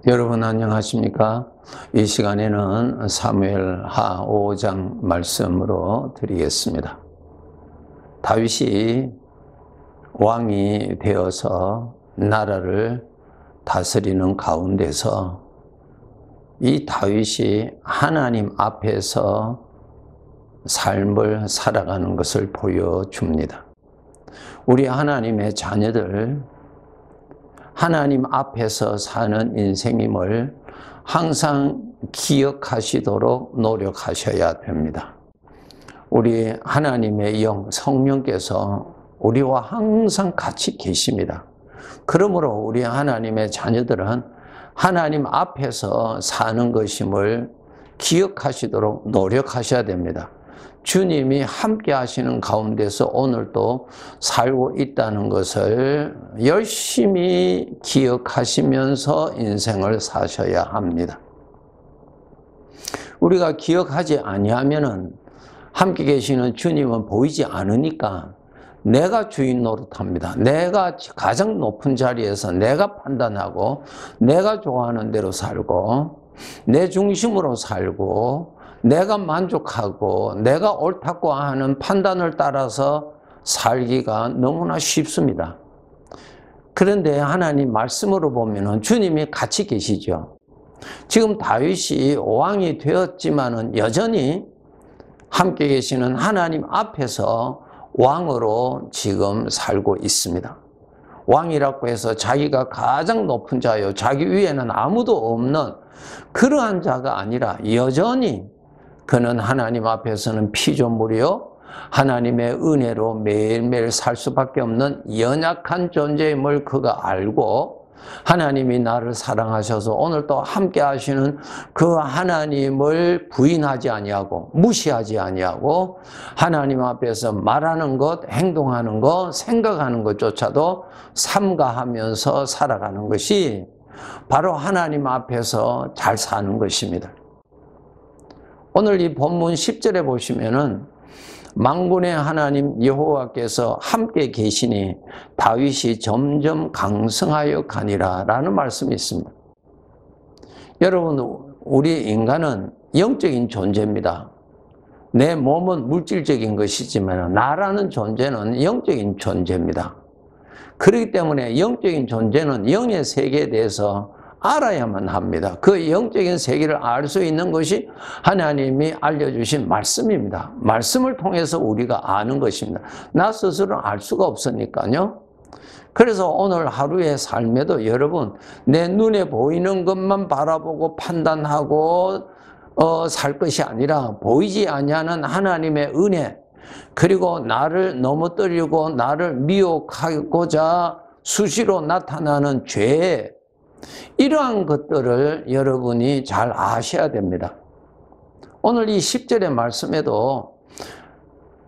여러분 안녕하십니까? 이 시간에는 사무엘하 5장 말씀으로 드리겠습니다. 다윗이 왕이 되어서 나라를 다스리는 가운데서 이 다윗이 하나님 앞에서 삶을 살아가는 것을 보여줍니다. 우리 하나님의 자녀들, 하나님 앞에서 사는 인생임을 항상 기억하시도록 노력하셔야 됩니다. 우리 하나님의 영, 성령께서 우리와 항상 같이 계십니다. 그러므로 우리 하나님의 자녀들은 하나님 앞에서 사는 것임을 기억하시도록 노력하셔야 됩니다. 주님이 함께 하시는 가운데서 오늘도 살고 있다는 것을 열심히 기억하시면서 인생을 사셔야 합니다. 우리가 기억하지 아니하면은 함께 계시는 주님은 보이지 않으니까 내가 주인 노릇합니다. 내가 가장 높은 자리에서 내가 판단하고 내가 좋아하는 대로 살고 내 중심으로 살고 내가 만족하고 내가 옳다고 하는 판단을 따라서 살기가 너무나 쉽습니다. 그런데 하나님 말씀으로 보면 주님이 같이 계시죠. 지금 다윗이 왕이 되었지만은 여전히 함께 계시는 하나님 앞에서 왕으로 지금 살고 있습니다. 왕이라고 해서 자기가 가장 높은 자요, 자기 위에는 아무도 없는 그러한 자가 아니라 여전히 그는 하나님 앞에서는 피조물이요 하나님의 은혜로 매일매일 살 수밖에 없는 연약한 존재임을 그가 알고 하나님이 나를 사랑하셔서 오늘 또 함께 하시는 그 하나님을 부인하지 아니하고 무시하지 아니하고 하나님 앞에서 말하는 것, 행동하는 것, 생각하는 것조차도 삼가하면서 살아가는 것이 바로 하나님 앞에서 잘 사는 것입니다. 오늘 이 본문 10절에 보시면은 만군의 하나님 여호와께서 함께 계시니 다윗이 점점 강성하여 가니라 라는 말씀이 있습니다. 여러분, 우리 인간은 영적인 존재입니다. 내 몸은 물질적인 것이지만 나라는 존재는 영적인 존재입니다. 그렇기 때문에 영적인 존재는 영의 세계에 대해서 알아야만 합니다. 그 영적인 세계를 알 수 있는 것이 하나님이 알려주신 말씀입니다. 말씀을 통해서 우리가 아는 것입니다. 나 스스로는 알 수가 없으니까요. 그래서 오늘 하루의 삶에도 여러분 내 눈에 보이는 것만 바라보고 판단하고 살 것이 아니라 보이지 아니하는 하나님의 은혜 그리고 나를 넘어뜨리고 나를 미혹하고자 수시로 나타나는 죄 이러한 것들을 여러분이 잘 아셔야 됩니다. 오늘 이 10절의 말씀에도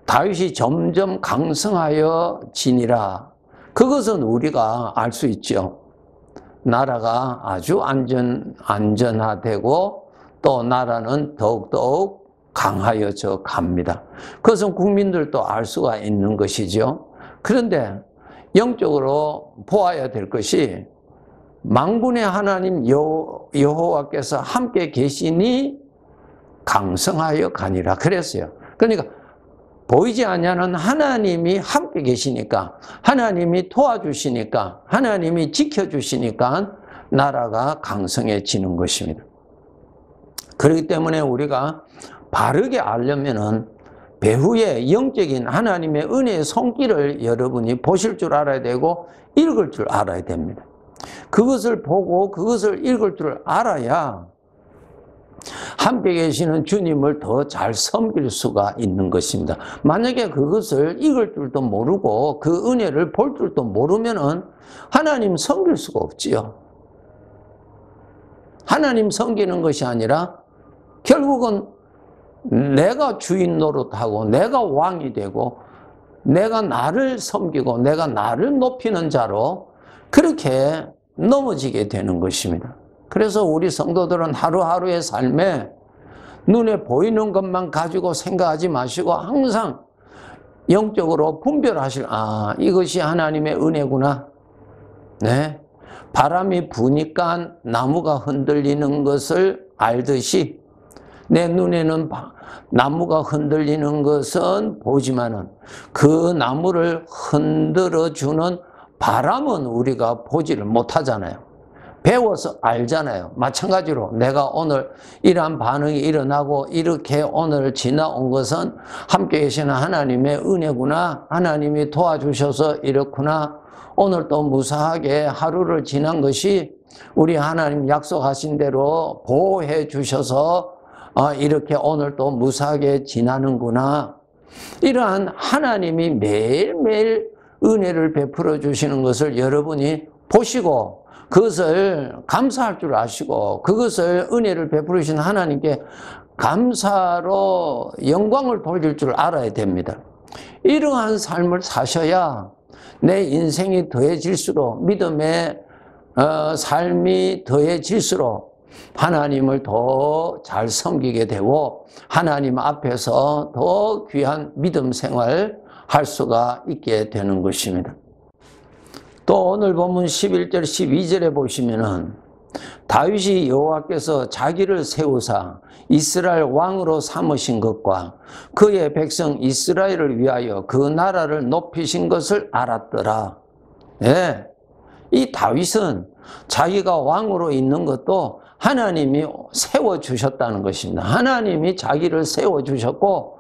다윗이 점점 강성하여 지니라. 그것은 우리가 알 수 있죠. 나라가 아주 안전화되고 또 나라는 더욱더욱 강하여져 갑니다. 그것은 국민들도 알 수가 있는 것이죠. 그런데 영적으로 보아야 될 것이 만군의 하나님 여호와께서 함께 계시니 강성하여 가니라 그랬어요. 그러니까 보이지 않는 하나님이 함께 계시니까 하나님이 도와주시니까 하나님이 지켜주시니까 나라가 강성해지는 것입니다. 그렇기 때문에 우리가 바르게 알려면은 배후의 영적인 하나님의 은혜의 손길을 여러분이 보실 줄 알아야 되고 읽을 줄 알아야 됩니다. 그것을 보고 그것을 읽을 줄 알아야 함께 계시는 주님을 더 잘 섬길 수가 있는 것입니다. 만약에 그것을 읽을 줄도 모르고 그 은혜를 볼 줄도 모르면은 하나님 섬길 수가 없지요. 하나님 섬기는 것이 아니라 결국은 내가 주인 노릇하고 내가 왕이 되고 내가 나를 섬기고 내가 나를 높이는 자로 그렇게 넘어지게 되는 것입니다. 그래서 우리 성도들은 하루하루의 삶에 눈에 보이는 것만 가지고 생각하지 마시고 항상 영적으로 분별하실, 이것이 하나님의 은혜구나. 네. 바람이 부니까 나무가 흔들리는 것을 알듯이 내 눈에는 나무가 흔들리는 것은 보지만은 그 나무를 흔들어주는 바람은 우리가 보지를 못하잖아요. 배워서 알잖아요. 마찬가지로 내가 오늘 이러한 반응이 일어나고 이렇게 오늘 지나온 것은 함께 계시는 하나님의 은혜구나. 하나님이 도와주셔서 이렇구나. 오늘 또 무사하게 하루를 지난 것이 우리 하나님 약속하신 대로 보호해 주셔서 이렇게 오늘 또 무사하게 지나는구나. 이러한 하나님이 매일매일 은혜를 베풀어 주시는 것을 여러분이 보시고 그것을 감사할 줄 아시고 그것을 은혜를 베풀으신 하나님께 감사로 영광을 돌릴 줄 알아야 됩니다. 이러한 삶을 사셔야 내 인생이 더해질수록 믿음의 삶이 더해질수록 하나님을 더 잘 섬기게 되고 하나님 앞에서 더 귀한 믿음 생활 할 수가 있게 되는 것입니다. 또 오늘 본문 11절 12절에 보시면은 다윗이 여호와께서 자기를 세우사 이스라엘 왕으로 삼으신 것과 그의 백성 이스라엘을 위하여 그 나라를 높이신 것을 알았더라. 예. 이 다윗은 자기가 왕으로 있는 것도 하나님이 세워주셨다는 것입니다. 하나님이 자기를 세워주셨고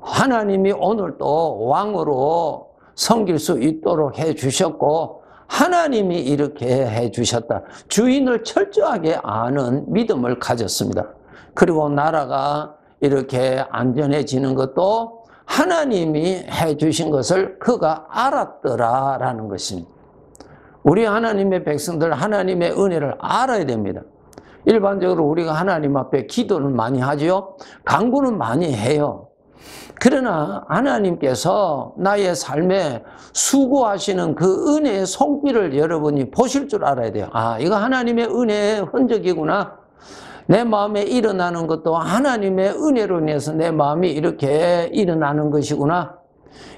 하나님이 오늘 또 왕으로 섬길 수 있도록 해주셨고 하나님이 이렇게 해주셨다. 주인을 철저하게 아는 믿음을 가졌습니다. 그리고 나라가 이렇게 안전해지는 것도 하나님이 해주신 것을 그가 알았더라라는 것입니다. 우리 하나님의 백성들 하나님의 은혜를 알아야 됩니다. 일반적으로 우리가 하나님 앞에 기도를 많이 하죠. 간구는 많이 해요. 그러나 하나님께서 나의 삶에 수고하시는 그 은혜의 손길을 여러분이 보실 줄 알아야 돼요. 아, 이거 하나님의 은혜의 흔적이구나. 내 마음에 일어나는 것도 하나님의 은혜로 인해서 내 마음이 이렇게 일어나는 것이구나.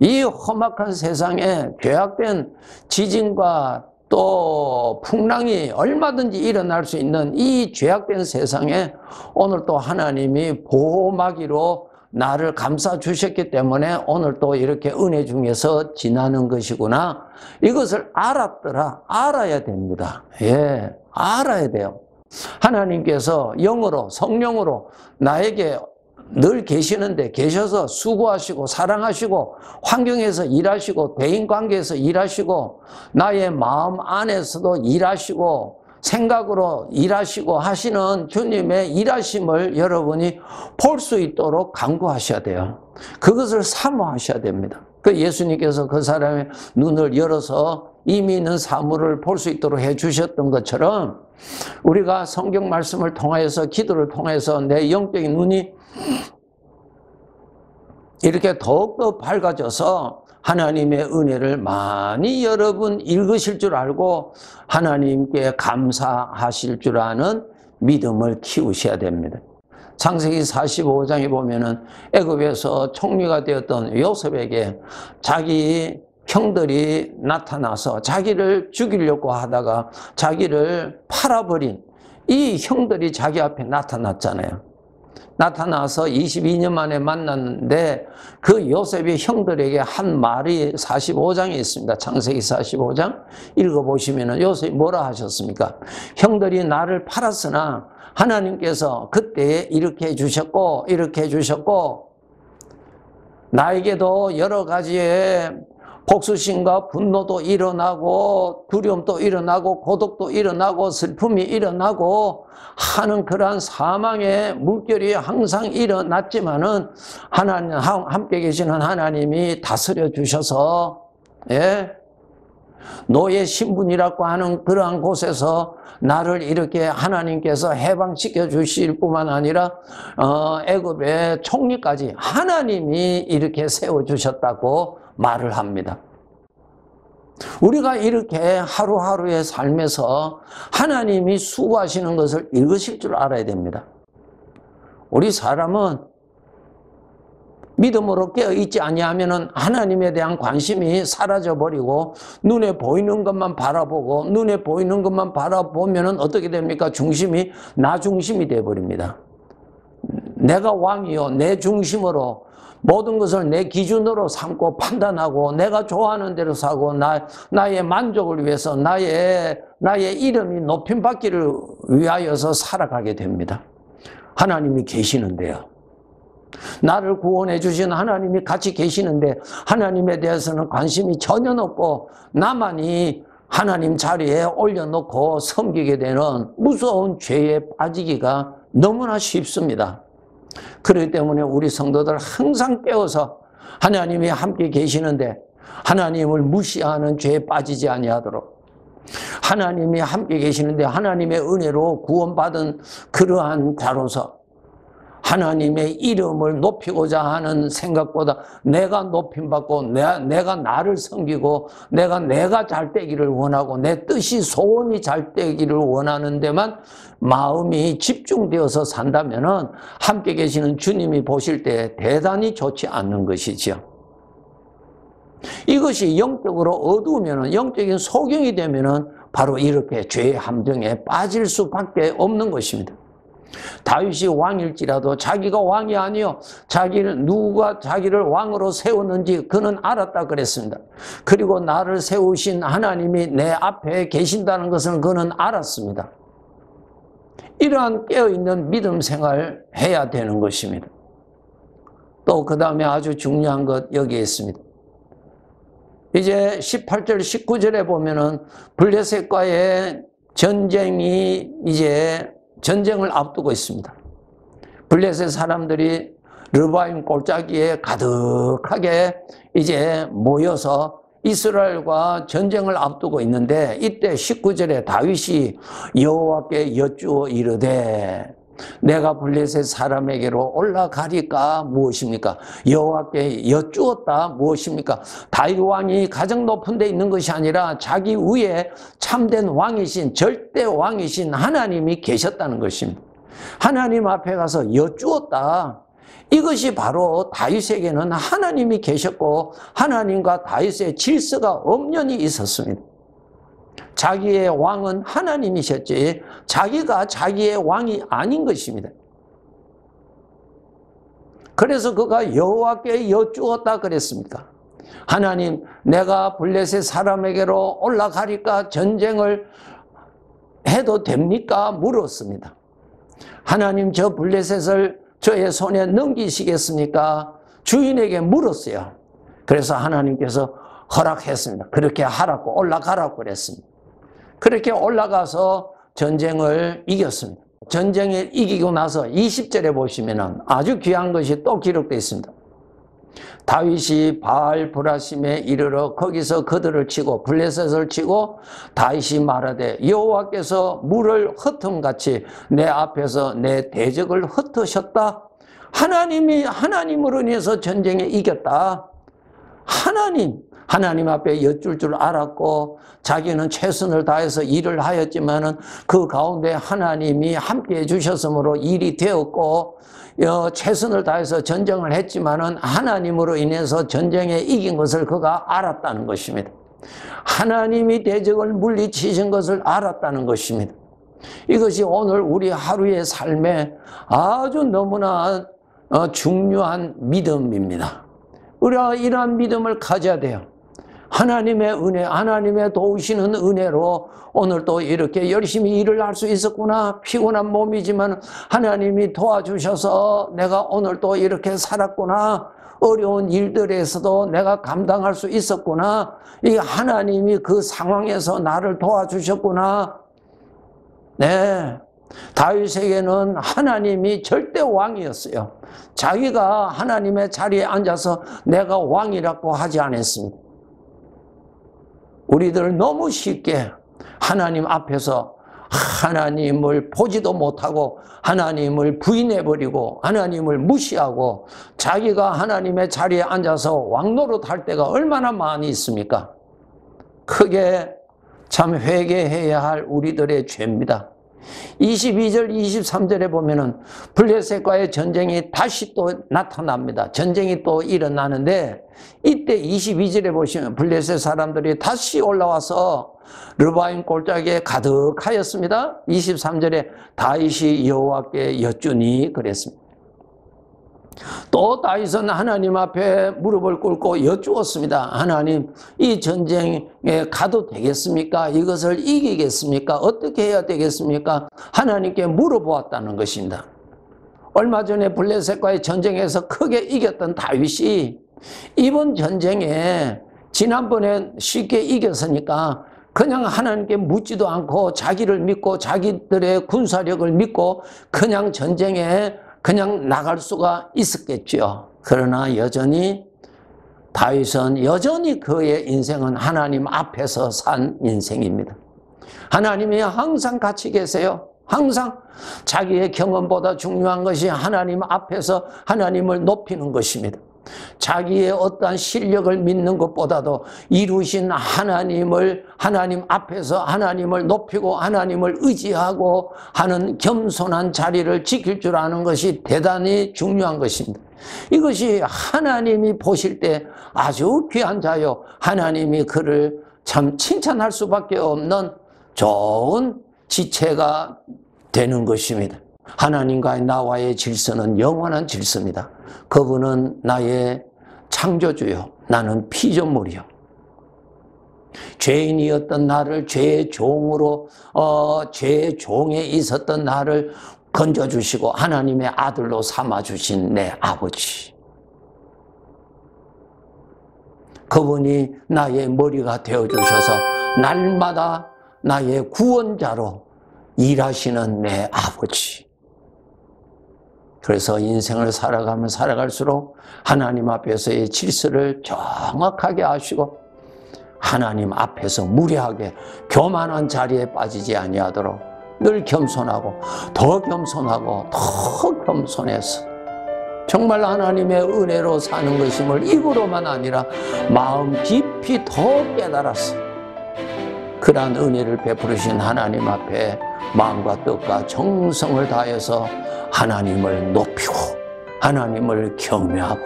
이 험악한 세상에 죄악된 지진과 또 풍랑이 얼마든지 일어날 수 있는 이 죄악된 세상에 오늘 또 하나님이 보호막이로 나를 감싸 주셨기 때문에 오늘 또 이렇게 은혜 중에서 지나는 것이구나. 이것을 알았더라. 알아야 됩니다. 예, 알아야 돼요. 하나님께서 영으로 성령으로 나에게 늘 계시는데 계셔서 수고하시고 사랑하시고 환경에서 일하시고 대인관계에서 일하시고 나의 마음 안에서도 일하시고 생각으로 일하시고 하시는 주님의 일하심을 여러분이 볼 수 있도록 간구하셔야 돼요. 그것을 사모하셔야 됩니다. 그 예수님께서 그 사람의 눈을 열어서 이미 있는 사물을 볼 수 있도록 해주셨던 것처럼 우리가 성경 말씀을 통하여서 기도를 통해서 내 영적인 눈이 이렇게 더욱더 밝아져서 하나님의 은혜를 많이 여러분 읽으실 줄 알고 하나님께 감사하실 줄 아는 믿음을 키우셔야 됩니다. 창세기 45장에 보면은 애굽에서 총리가 되었던 요셉에게 자기 형들이 나타나서 자기를 죽이려고 하다가 자기를 팔아버린 이 형들이 자기 앞에 나타났잖아요. 나타나서 22년 만에 만났는데 그 요셉의 형들에게 한 말이 45장에 있습니다. 창세기 45장 읽어보시면 요셉이 뭐라 하셨습니까? 형들이 나를 팔았으나 하나님께서 그때 이렇게 해주셨고 이렇게 해주셨고 나에게도 여러 가지의 복수심과 분노도 일어나고 두려움도 일어나고 고독도 일어나고 슬픔이 일어나고 하는 그러한 사망의 물결이 항상 일어났지만은 하나님 함께 계시는 하나님이 다스려 주셔서 노예 신분이라고 하는 그러한 곳에서 나를 이렇게 하나님께서 해방시켜 주실 뿐만 아니라 애굽의 총리까지 하나님이 이렇게 세워주셨다고 말을 합니다. 우리가 이렇게 하루하루의 삶에서 하나님이 수고하시는 것을 읽으실 줄 알아야 됩니다. 우리 사람은 믿음으로 깨어있지 아니하면은 하나님에 대한 관심이 사라져버리고 눈에 보이는 것만 바라보고 눈에 보이는 것만 바라보면은 어떻게 됩니까? 중심이 나 중심이 되어버립니다. 내가 왕이요, 내 중심으로 모든 것을 내 기준으로 삼고 판단하고 내가 좋아하는 대로 사고 나의 만족을 위해서 나의 이름이 높임받기를 위하여서 살아가게 됩니다. 하나님이 계시는데요. 나를 구원해 주신 하나님이 같이 계시는데 하나님에 대해서는 관심이 전혀 없고 나만이 하나님 자리에 올려놓고 섬기게 되는 무서운 죄에 빠지기가 너무나 쉽습니다. 그렇기 때문에 우리 성도들 항상 깨워서 하나님이 함께 계시는데 하나님을 무시하는 죄에 빠지지 아니하도록, 하나님이 함께 계시는데 하나님의 은혜로 구원받은 그러한 자로서 하나님의 이름을 높이고자 하는 생각보다 내가 높임받고 내가 나를 섬기고 내가 잘 되기를 원하고 내 뜻이 소원이 잘 되기를 원하는 데만 마음이 집중되어서 산다면은 함께 계시는 주님이 보실 때 대단히 좋지 않는 것이지요. 이것이 영적으로 어두우면은, 영적인 소경이 되면은 바로 이렇게 죄의 함정에 빠질 수밖에 없는 것입니다. 다윗이 왕일지라도 자기가 왕이 아니요, 누가 자기를 왕으로 세웠는지 그는 알았다 그랬습니다. 그리고 나를 세우신 하나님이 내 앞에 계신다는 것을 그는 알았습니다. 이러한 깨어있는 믿음 생활을 해야 되는 것입니다. 또 그 다음에 아주 중요한 것 여기에 있습니다. 이제 18절 19절에 보면은 블레셋과의 전쟁이 이제 전쟁을 앞두고 있습니다. 블레셋 사람들이 르바임 골짜기에 가득하게 이제 모여서 이스라엘과 전쟁을 앞두고 있는데 이때 19절에 다윗이 여호와께 여쭈어 이르되 내가 블레셋 사람에게로 올라가리까 무엇입니까? 여호와께 여쭈었다 무엇입니까? 다윗 왕이 가장 높은 데 있는 것이 아니라 자기 위에 참된 왕이신 절대 왕이신 하나님이 계셨다는 것입니다. 하나님 앞에 가서 여쭈었다. 이것이 바로 다윗에게는 하나님이 계셨고 하나님과 다윗의 질서가 엄연히 있었습니다. 자기의 왕은 하나님이셨지 자기가 자기의 왕이 아닌 것입니다. 그래서 그가 여호와께 여쭈었다 그랬습니까? 하나님, 내가 블레셋 사람에게로 올라가리까 전쟁을 해도 됩니까? 물었습니다. 하나님, 저 블레셋을 저의 손에 넘기시겠습니까? 주인에게 물었어요. 그래서 하나님께서 허락했습니다. 그렇게 하라고, 올라가라고 그랬습니다. 그렇게 올라가서 전쟁을 이겼습니다. 전쟁을 이기고 나서 20절에 보시면 아주 귀한 것이 또 기록되어 있습니다. 다윗이 바알 브라심에 이르러 거기서 그들을 치고 블레셋을 치고 다윗이 말하되 여호와께서 물을 흩음같이 내 앞에서 내 대적을 흩으셨다. 하나님으로 인해서 전쟁에 이겼다. 하나님 앞에 여쭐 줄 알았고 자기는 최선을 다해서 일을 하였지만은 그 가운데 하나님이 함께 해주셨으므로 일이 되었고 최선을 다해서 전쟁을 했지만은 하나님으로 인해서 전쟁에 이긴 것을 그가 알았다는 것입니다. 하나님이 대적을 물리치신 것을 알았다는 것입니다. 이것이 오늘 우리 하루의 삶에 아주 너무나 중요한 믿음입니다. 우리가 이러한 믿음을 가져야 돼요. 하나님의 은혜, 하나님의 도우시는 은혜로 오늘 또 이렇게 열심히 일을 할 수 있었구나. 피곤한 몸이지만 하나님이 도와주셔서 내가 오늘 또 이렇게 살았구나. 어려운 일들에서도 내가 감당할 수 있었구나. 이 하나님이 그 상황에서 나를 도와주셨구나. 네. 다윗에게는 하나님이 절대 왕이었어요. 자기가 하나님의 자리에 앉아서 내가 왕이라고 하지 않았습니다. 우리들 너무 쉽게 하나님 앞에서 하나님을 보지도 못하고 하나님을 부인해버리고 하나님을 무시하고 자기가 하나님의 자리에 앉아서 왕노릇 할 때가 얼마나 많이 있습니까? 크게 참 회개해야 할 우리들의 죄입니다. 22절, 23절에 보면은 블레셋과의 전쟁이 다시 또 나타납니다. 전쟁이 또 일어나는데 이때 22절에 보시면 블레셋 사람들이 다시 올라와서 르바임 골짜기에 가득하였습니다. 23절에 다윗이 여호와께 여쭈니 그랬습니다. 또 다윗은 하나님 앞에 무릎을 꿇고 여쭈었습니다. 하나님, 이 전쟁에 가도 되겠습니까? 이것을 이기겠습니까? 어떻게 해야 되겠습니까? 하나님께 물어보았다는 것입니다. 얼마 전에 블레셋과의 전쟁에서 크게 이겼던 다윗이 이번 전쟁에 지난번에 쉽게 이겼으니까 그냥 하나님께 묻지도 않고 자기를 믿고 자기들의 군사력을 믿고 그냥 전쟁에 그냥 나갈 수가 있었겠죠. 그러나 여전히 다윗은 여전히 그의 인생은 하나님 앞에서 산 인생입니다. 하나님이 항상 같이 계세요. 항상 자기의 경험보다 중요한 것이 하나님 앞에서 하나님을 높이는 것입니다. 자기의 어떠한 실력을 믿는 것보다도 이루신 하나님 앞에서 하나님을 높이고 하나님을 의지하고 하는 겸손한 자리를 지킬 줄 아는 것이 대단히 중요한 것입니다. 이것이 하나님이 보실 때 아주 귀한 자요, 하나님이 그를 참 칭찬할 수밖에 없는 좋은 지체가 되는 것입니다. 하나님과의 나와의 질서는 영원한 질서입니다. 그분은 나의 창조주요, 나는 피조물이요. 죄인이었던 나를 죄의 종으로 죄의 종에 있었던 나를 건져주시고 하나님의 아들로 삼아주신 내 아버지. 그분이 나의 머리가 되어주셔서 날마다 나의 구원자로 일하시는 내 아버지. 그래서 인생을 살아가면 살아갈수록 하나님 앞에서의 질서를 정확하게 아시고 하나님 앞에서 무례하게 교만한 자리에 빠지지 아니하도록 늘 겸손하고 더 겸손해서 정말 하나님의 은혜로 사는 것임을 입으로만 아니라 마음 깊이 더 깨달았어. 그러한 은혜를 베푸르신 하나님 앞에 마음과 뜻과 정성을 다해서 하나님을 높이고 하나님을 경외하고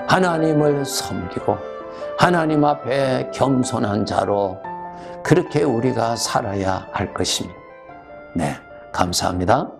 하나님을 섬기고 하나님 앞에 겸손한 자로 그렇게 우리가 살아야 할 것입니다. 네, 감사합니다.